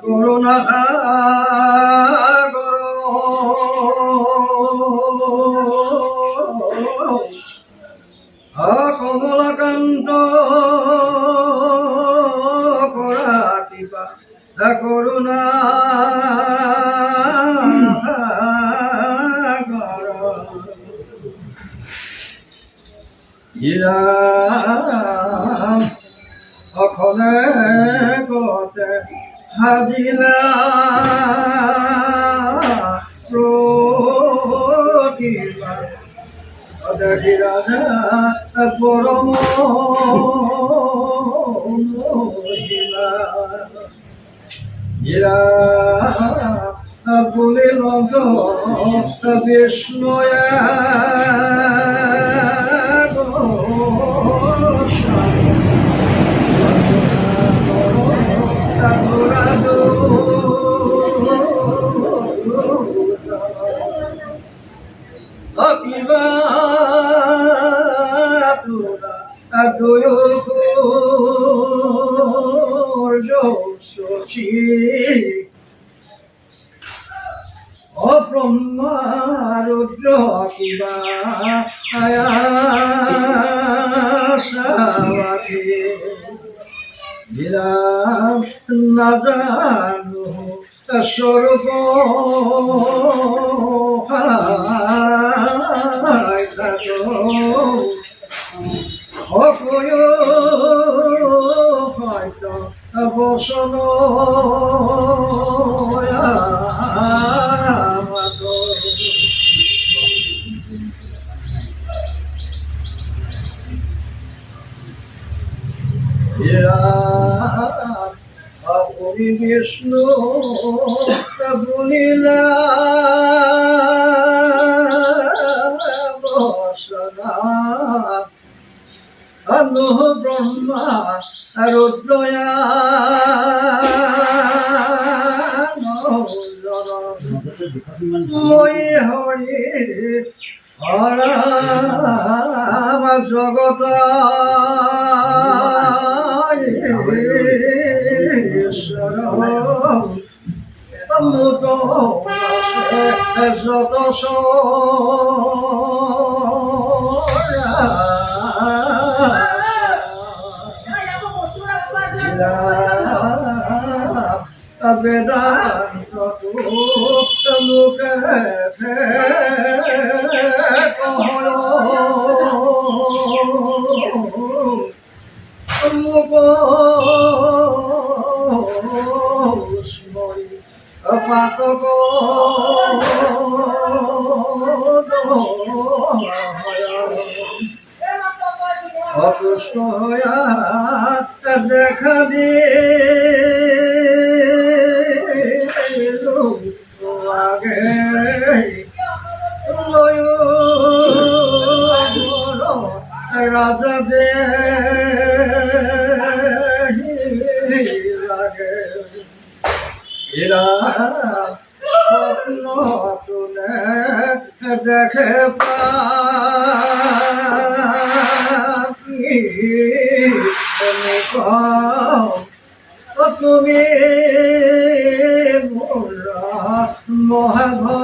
করুণা কমলাকান্ত করা কৃপা করুণা ইরা অখনে কতে হাজিলা প্রতিমা দেখি রাজা পরম মহিমা ইরা বলিল বিষ্ণুয়া অব্রহ্মারুদ্র কিবা আয়াসাবাদে দিলাম না জানো স্বরূপ অপয় হয়তো বসন আপনি বিষ্ণু বলিলা বসনা আলো ব্রহ্মা রুদ্রয়া মই হরি হরাম জগত অমৃত যত বেদান্ত লোকে পাতক অতুষ্ট হইয়া দেখা দিয়ে আগে রাজা দে লাগে এরা স্বপ্ন তুলে দেখে তুমি মহাভাবে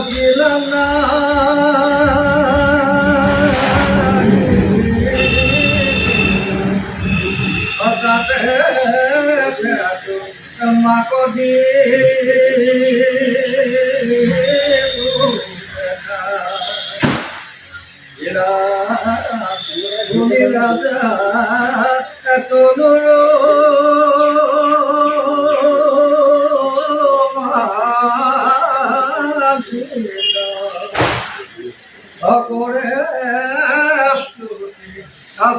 দিলাম না মাকদি তুমি রাজা তনুর করে স্তুতি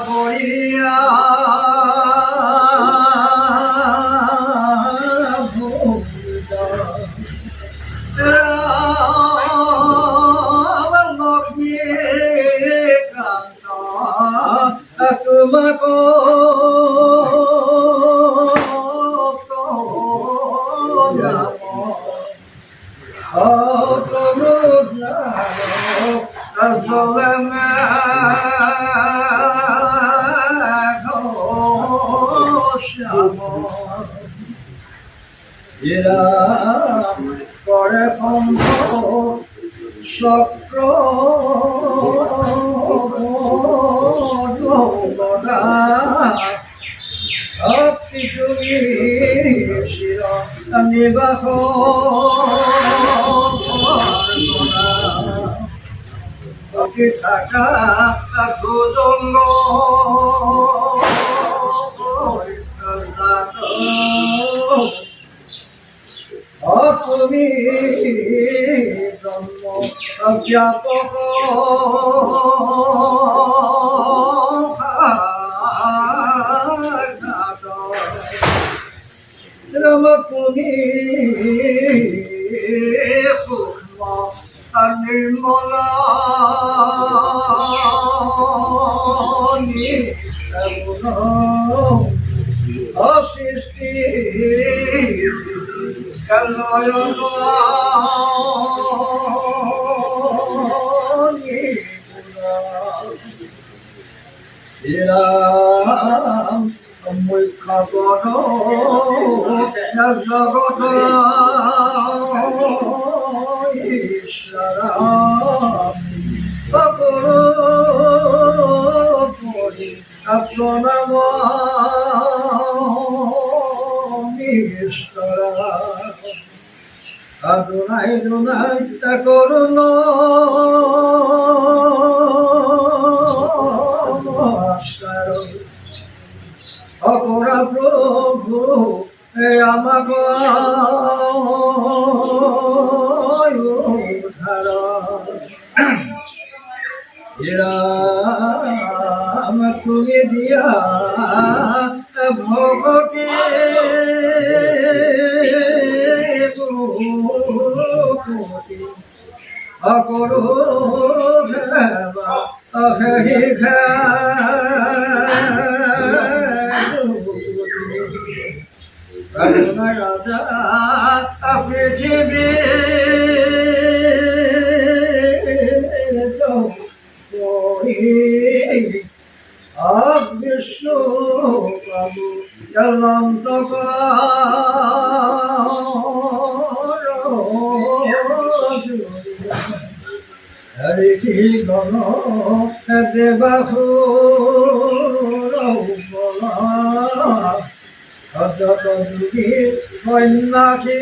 করিয়া তোমাকে জলে শ্যাম এরা করে কণ্ঠ চক্র নিবাস থাকা ভুজঙ্গ তুমি জন্ম ব্যাপক রাম তুমি সূক্ষ্ম নির্মলা অসৃষ্টি নয়ন মুখ্য গণ জগত ঈশ্বর প্রণাম ঈশ্বর আদুনাই দুনাই করুন অপরা প্রভু আমাক রাম তুমি দিয়া ভগতে অকরো রাজা পৃথিবী বিশ্ব প্রভু চলন্ত হরে কি গণ দেবাহু যত যুগী সন্ন্যাসী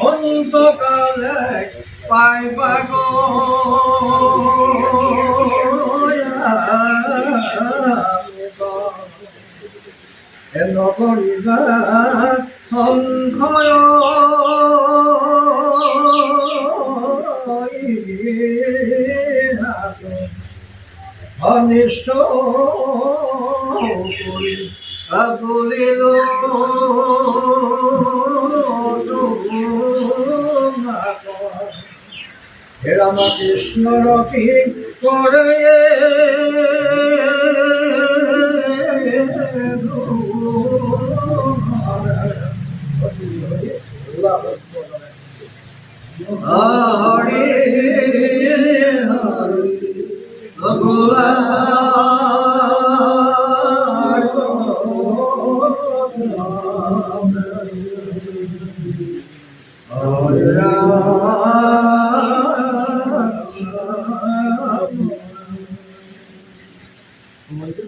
অন্তকালে পাইবাগ নকৰিবা সংশয় অনিষ্ট বলিল হে রামকৃষ্ণ রতি করে হরে ভগবান হরে রাম